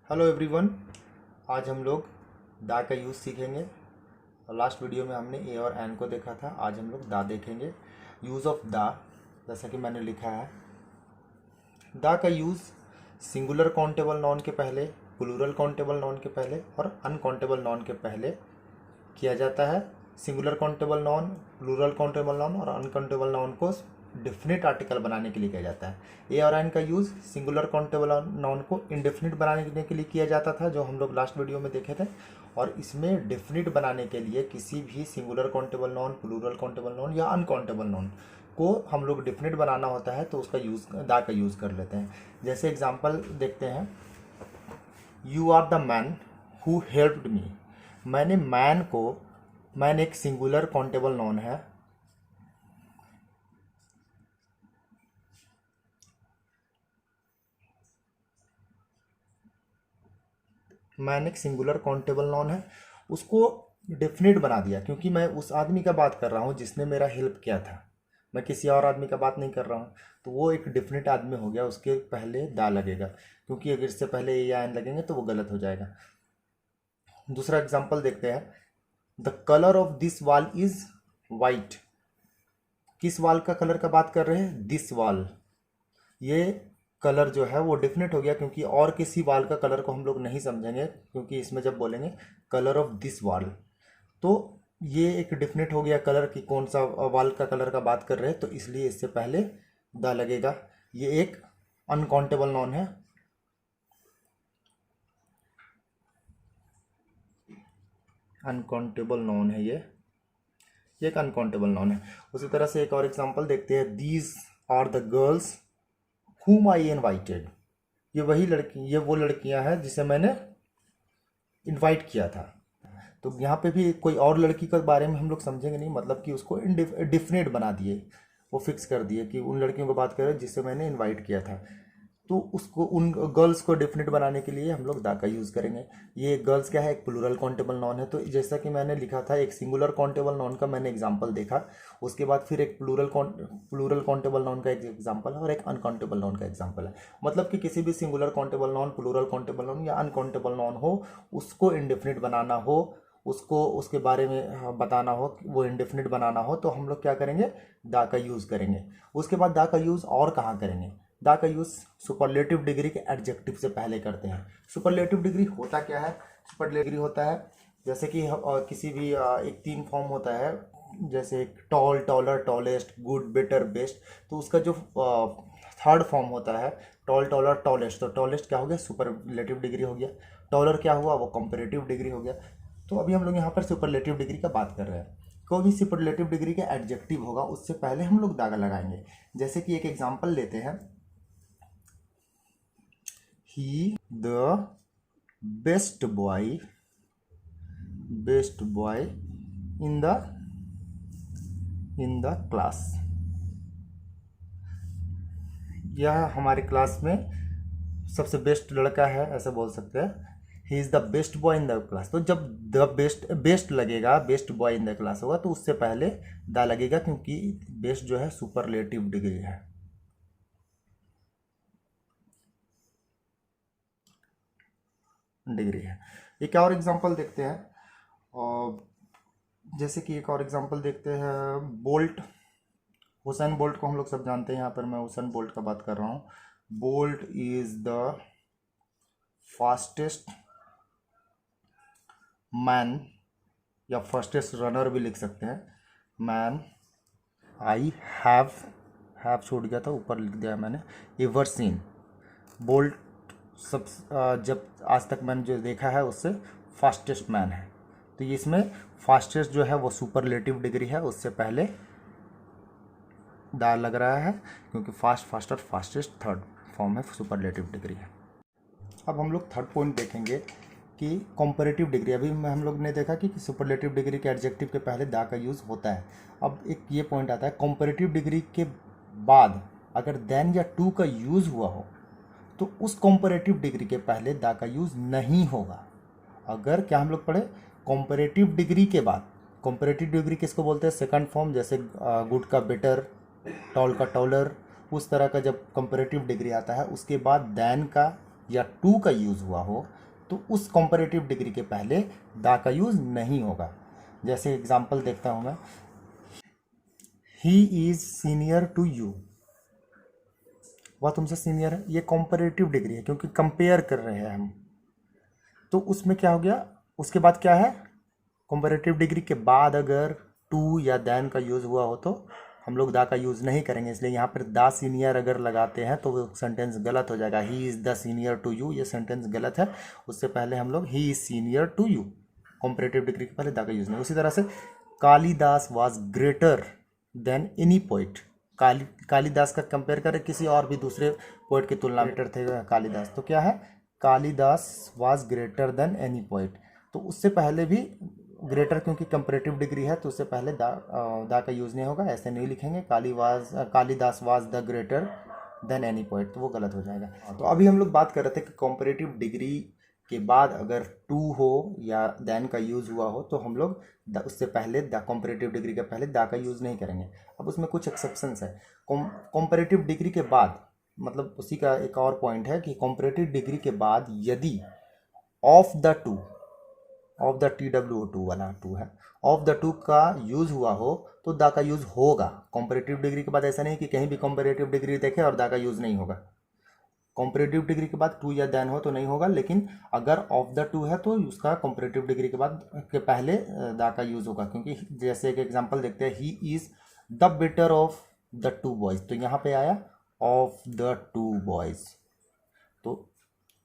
Hello everyone. आज हम लोग दा का यूज़ सीखेंगे। लास्ट वीडियो में हमने ए और एन को देखा था। आज हम लोग दा देखेंगे। यूज़ ऑफ दा, जैसा कि मैंने लिखा है, दा का यूज़ सिंगुलर काउंटेबल नाउन के पहले, प्लूरल काउंटेबल नाउन के पहले और अनकाउंटेबल नाउन के पहले किया जाता है। Singular countable noun, plural countable noun और अनकाउंटेबल नाउन को डिफिनिट आर्टिकल बनाने के लिए किया जाता है। ए और एन का यूज़ सिंगुलर काउंटेबल नाउन को इनडेफिनिट बनाने के लिए किया जाता था, जो हम लोग लास्ट वीडियो में देखे थे। और इसमें डिफिनिट बनाने के लिए किसी भी singular countable noun, plural countable noun या अनकाउंटेबल नाउन को हम लोग डिफिनिट बनाना होता है, तो उसका यूज़ दा का यूज़ कर लेते हैं। जैसे एग्जाम्पल देखते हैं, you are the man who helped me. Man एक सिंगुलर काउंटेबल नाउन है। मैन एक सिंगुलर काउंटेबल नाउन है, उसको डेफिनेट बना दिया, क्योंकि मैं उस आदमी का बात कर रहा हूँ जिसने मेरा हेल्प किया था। मैं किसी और आदमी का बात नहीं कर रहा हूँ, तो वो एक डेफिनेट आदमी हो गया। उसके पहले दा लगेगा, क्योंकि अगर इससे पहले ए या एन लगेंगे तो वो गलत हो जाएगा। दूसरा एग्जाम्पल देखते हैं, the colour of this wall is white. किस वॉल का कलर का बात कर रहे हैं? This wall. ये कलर जो है वो डेफिनेट हो गया, क्योंकि और किसी वॉल का कलर को हम लोग नहीं समझेंगे, क्योंकि इसमें जब बोलेंगे कलर ऑफ दिस वॉल, तो ये एक डेफिनेट हो गया कलर की कौन सा वॉल का कलर का बात कर रहे हैं, तो इसलिए इससे पहले द लगेगा। ये एक अनकाउंटेबल नाउन है। अनकाउंटेबल नाउन है ये एक अनकाउंटेबल नाउन है। उसी तरह से एक और एग्जांपल देखते हैं, these are the girls whom I invited। ये वो लड़कियां हैं जिसे मैंने इनवाइट किया था। तो यहाँ पे भी कोई और लड़की के बारे में हम लोग समझेंगे नहीं, मतलब कि उसको डिफिनेट बना दिए, वो फिक्स कर दिए कि उन लड़कियों को बात करें जिसे मैंने इनवाइट किया था। तो उसको, उन गर्ल्स को डेफिनेट बनाने के लिए हम लोग दा का यूज़ करेंगे। ये गर्ल्स क्या है? एक प्लूरल काउंटेबल नाउन है। तो जैसा कि मैंने लिखा था, एक सिंगुलर काउंटेबल नाउन का मैंने एग्जांपल देखा, उसके बाद फिर एक प्लूरल काउंटेबल नाउन का एक एग्जांपल है और एक अनकाउंटेबल नाउन का एग्जांपल है। मतलब कि किसी भी singular countable noun, plural countable noun या अनकाउंटेबल नाउन हो, उसको इंडेफिनिट बनाना हो, उसको उसके बारे में बताना हो, वो इंडेफिनिट बनाना हो, तो हम लोग क्या करेंगे? दा का यूज़ करेंगे। उसके बाद दा का यूज़ और कहाँ करेंगे? दा का यूज़ सुपरलेटिव डिग्री के एडजेक्टिव से पहले करते हैं। सुपरलेटिव डिग्री होता क्या है? सुपरलेटिव डिग्री होता है, जैसे कि किसी भी एक 3 फॉर्म होता है, जैसे tall, taller, tallest, good, better, best. तो उसका जो थर्ड फॉर्म होता है, टॉल, टॉलर, टॉलेस्ट, तो टॉलेस्ट क्या हो गया? सुपरलेटिव डिग्री हो गया। टॉलर क्या हुआ? वो कंपैरेटिव डिग्री हो गया। तो अभी हम लोग यहाँ पर सुपरलेटिव डिग्री का बात कर रहे हैं। कोई भी सुपरलेटिव डिग्री का एडजेक्टिव होगा, उससे पहले हम लोग दागा लगाएंगे। जैसे कि एक एग्जांपल लेते हैं, he the best boy in the class. यह हमारे क्लास में सबसे बेस्ट लड़का है, ऐसा बोल सकते हैं। ही is the best boy in the class. तो जब द बेस्ट लगेगा, best boy in the class होगा, तो उससे पहले द लगेगा, क्योंकि बेस्ट जो है सुपरलेटिव डिग्री है। एक और एग्जांपल देखते हैं, और जैसे कि एक और एग्जांपल देखते हैं, बोल्ट। हुसैन बोल्ट को हम लोग सब जानते हैं, यहाँ पर मैं हुसैन बोल्ट का बात कर रहा हूँ। Bolt is the fastest man, या फास्टेस्ट रनर भी लिख सकते हैं। मैन आई हैव छूट गया था, ऊपर लिख दिया मैंने, एवर सीन। बोल्ट सब जब आज तक मैंने जो देखा है उससे फास्टेस्ट मैन है। तो ये इसमें फास्टेस्ट जो है वो सुपरलेटिव डिग्री है, उससे पहले दा लग रहा है, क्योंकि fast, faster, fastest third form है, सुपरलेटिव डिग्री है। अब हम लोग थर्ड पॉइंट देखेंगे कि कंपैरेटिव डिग्री। अभी हम लोग ने देखा कि सुपरलेटिव डिग्री के एडजेक्टिव के पहले दा का यूज़ होता है। अब एक ये पॉइंट आता है, कंपैरेटिव डिग्री के बाद अगर देन या टू का यूज़ हुआ हो, तो उस कंपैरेटिव डिग्री के पहले दा का यूज़ नहीं होगा। अगर क्या हम लोग पढ़े, कंपैरेटिव डिग्री के बाद, कंपैरेटिव डिग्री किसको बोलते हैं? सेकंड फॉर्म, जैसे गुड का बेटर, टॉल का टॉलर, उस तरह का जब कंपैरेटिव डिग्री आता है, उसके बाद देन का या टू का यूज़ हुआ हो तो उस कंपैरेटिव डिग्री के पहले द का यूज़ नहीं होगा। जैसे एग्जांपल देखता हूँ मैं, he is senior to you, वह तुमसे सीनियर है, ये कंपैरेटिव डिग्री है क्योंकि कंपेयर कर रहे हैं हम। तो उसमें क्या हो गया, उसके बाद क्या है, कंपैरेटिव डिग्री के बाद अगर टू या देन का यूज़ हुआ हो तो हम लोग दा का यूज़ नहीं करेंगे। इसलिए यहाँ पर दा सीनियर अगर लगाते हैं तो वो सेंटेंस गलत हो जाएगा। He is the senior to you, ये सेंटेंस गलत है। उससे पहले हम लोग he is senior to you, comparative degree के पहले दा का यूज़ नहीं। उसी तरह से Kalidas was greater than any poet, Kalidas का कंपेयर करें किसी और भी दूसरे पोइट की तुलना में, ग्रेटर थे कालिदास, तो क्या है, Kalidas was greater than any poet. तो उससे पहले भी ग्रेटर क्योंकि कंपैरेटिव डिग्री है तो उससे पहले दा का यूज़ नहीं होगा। ऐसे नहीं लिखेंगे Kalidas was the greater than any poet, तो वो गलत हो जाएगा। तो अभी हम लोग बात कर रहे थे कि कंपैरेटिव डिग्री के बाद अगर टू हो या देन का यूज़ हुआ हो तो हम लोग उससे पहले द कंपैरेटिव डिग्री के पहले दा का यूज़ नहीं करेंगे। अब उसमें कुछ एक्सेप्शंस है। कंपैरेटिव डिग्री के बाद, मतलब उसी का एक और पॉइंट है कि कंपैरेटिव डिग्री के बाद यदि of the two, of the TWO2 वाला टू है, ऑफ द टू का यूज़ हुआ हो तो दा का यूज़ होगा कंपैरेटिव डिग्री के बाद। ऐसा नहीं कि कहीं भी कंपैरेटिव डिग्री देखे और दा का यूज़ नहीं होगा। कंपैरेटिव डिग्री के बाद टू या देन हो तो नहीं होगा, लेकिन अगर ऑफ द टू है तो उसका कंपैरेटिव डिग्री के बाद के पहले दा का यूज़ होगा। क्योंकि जैसे एक एग्जांपल देखते हैं, ही is the better of the two boys, तो यहाँ पे आया ऑफ द टू बॉयज़। तो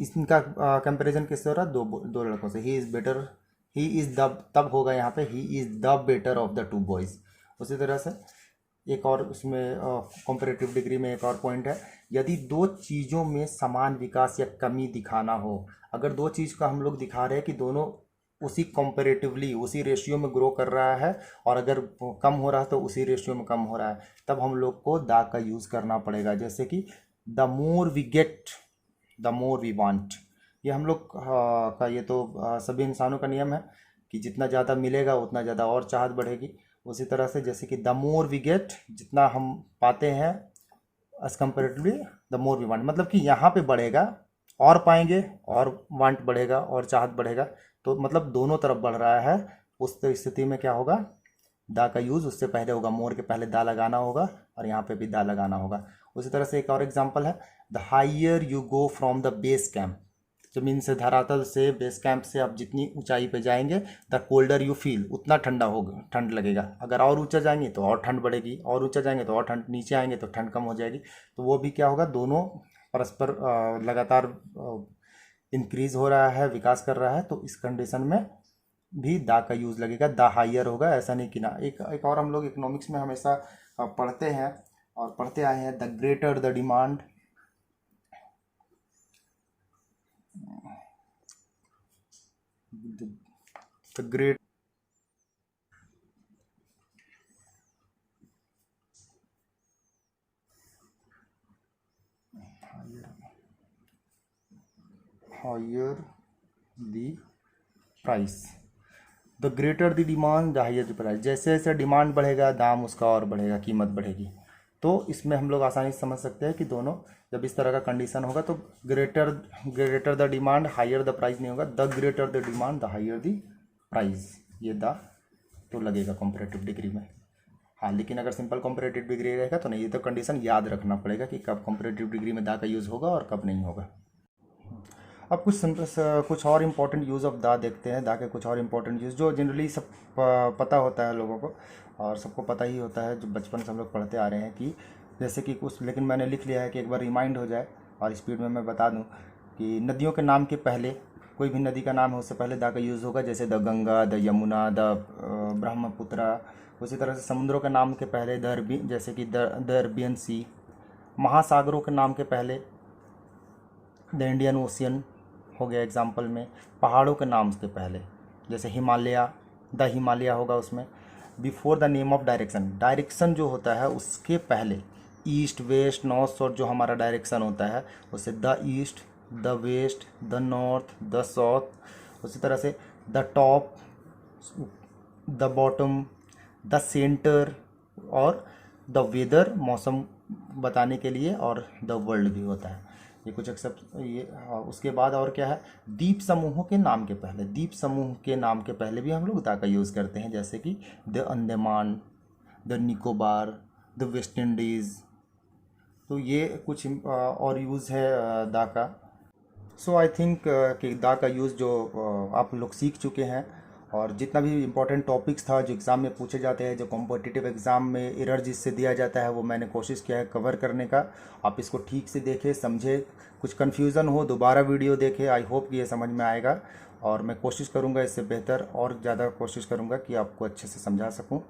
इसका कंपैरिजन किससे हो रहा है, दो लड़कों से। He is better, he is the, तब होगा यहाँ पे ही is the better of the two boys. उसी तरह से एक और उसमें कंपैरेटिव डिग्री में एक और पॉइंट है, यदि दो चीज़ों में समान विकास या कमी दिखाना हो, अगर दो चीज़ का हम लोग दिखा रहे हैं कि दोनों उसी कंपैरेटिवली उसी रेशियो में ग्रो कर रहा है और अगर कम हो रहा है तो उसी रेशियो में कम हो रहा है, तब हम लोग को द का यूज़ करना पड़ेगा। जैसे कि the more we get the more we want, ये हम लोग का ये तो सभी इंसानों का नियम है कि जितना ज़्यादा मिलेगा उतना ज़्यादा और चाहत बढ़ेगी। उसी तरह से जैसे कि द मोर वी गेट, जितना हम पाते हैं, as comparatively the more we want, मतलब कि यहाँ पे बढ़ेगा और पाएंगे और वांट बढ़ेगा और चाहत बढ़ेगा, तो मतलब दोनों तरफ बढ़ रहा है। उस स्थिति में क्या होगा, दा का यूज़ उससे पहले होगा, मोर के पहले दा लगाना होगा और यहाँ पे भी दा लगाना होगा। उसी तरह से एक और एग्जांपल है, the higher you go from the base camp, ज़मीन से, धरातल से, बेस कैंप से आप जितनी ऊंचाई पे जाएंगे, द कोल्डर यू फील, उतना ठंडा होगा, ठंड लगेगा। अगर और ऊंचा जाएंगे तो और ठंड बढ़ेगी, और ऊंचा जाएंगे तो और ठंड, नीचे आएंगे तो ठंड कम हो जाएगी। तो वो भी क्या होगा, दोनों परस्पर लगातार इंक्रीज हो रहा है, विकास कर रहा है, तो इस कंडीशन में भी दा का यूज़ लगेगा, दा हाइयर होगा। ऐसा नहीं कि ना, एक और हम लोग इकोनॉमिक्स में हमेशा पढ़ते हैं और पढ़ते आए हैं, the greater the demand, the great higher the price, the greater the demand the higher the price. जैसे जैसे डिमांड बढ़ेगा दाम उसका और बढ़ेगा, कीमत बढ़ेगी। तो इसमें हम लोग आसानी से समझ सकते हैं कि दोनों, जब इस तरह का कंडीशन होगा तो greater the demand higher the price नहीं होगा, the greater the demand the higher the price, ये द तो लगेगा कंपैरेटिव डिग्री में। हाँ, लेकिन अगर सिंपल कंपैरेटिव डिग्री रहेगा तो नहीं, ये तो कंडीशन याद रखना पड़ेगा कि कब कंपैरेटिव डिग्री में दा का यूज़ होगा और कब नहीं होगा। अब कुछ और इम्पोर्टेंट यूज़ ऑफ दा देखते हैं। दा के कुछ और इम्पोर्टेंट यूज़ जो जनरली सब पता होता है लोगों को, और सबको पता ही होता है, जो बचपन से हम लोग पढ़ते आ रहे हैं कि जैसे कि कुछ, लेकिन मैंने लिख लिया है कि एक बार रिमाइंड हो जाए और स्पीड में मैं बता दूं कि नदियों के नाम के पहले, कोई भी नदी का नाम है उससे पहले दा का यूज़ होगा। जैसे the Ganga, the Yamuna, the Brahmaputra. उसी तरह से समुद्रों के नाम के पहले जैसे कि द अरबियन सी। महासागरों के नाम के पहले द इंडियन ओशियन हो गया एग्जाम्पल में। पहाड़ों के नाम के पहले जैसे हिमालय, द हिमालय होगा उसमें। Before the name of direction, direction जो होता है उसके पहले, ईस्ट वेस्ट नॉर्थ साउथ जो हमारा डायरेक्शन होता है उसे the east, the west, the north, the south. उसी तरह से the top, the bottom, the centre, और द वेदर मौसम बताने के लिए, और द वर्ल्ड भी होता है। ये कुछ एक्सेप्ट ये हाँ, उसके बाद और क्या है, द्वीप समूहों के नाम के पहले, द्वीप समूह के नाम के पहले भी हम लोग दा का यूज़ करते हैं, जैसे कि the Andaman, the Nicobar, the West Indies. तो ये कुछ और यूज़ है दा का। सो आई थिंक कि दा का यूज़ जो आप लोग सीख चुके हैं, और जितना भी इम्पोर्टेंट टॉपिक्स था जो एग्ज़ाम में पूछे जाते हैं, जो कॉम्पिटिटिव एग्ज़ाम में एरर जिससे दिया जाता है, वो मैंने कोशिश किया है कवर करने का। आप इसको ठीक से देखें, समझे, कुछ कन्फ्यूज़न हो दोबारा वीडियो देखें। आई होप कि ये समझ में आएगा, और मैं कोशिश करूँगा इससे बेहतर और ज़्यादा कोशिश करूँगा कि आपको अच्छे से समझा सकूँ।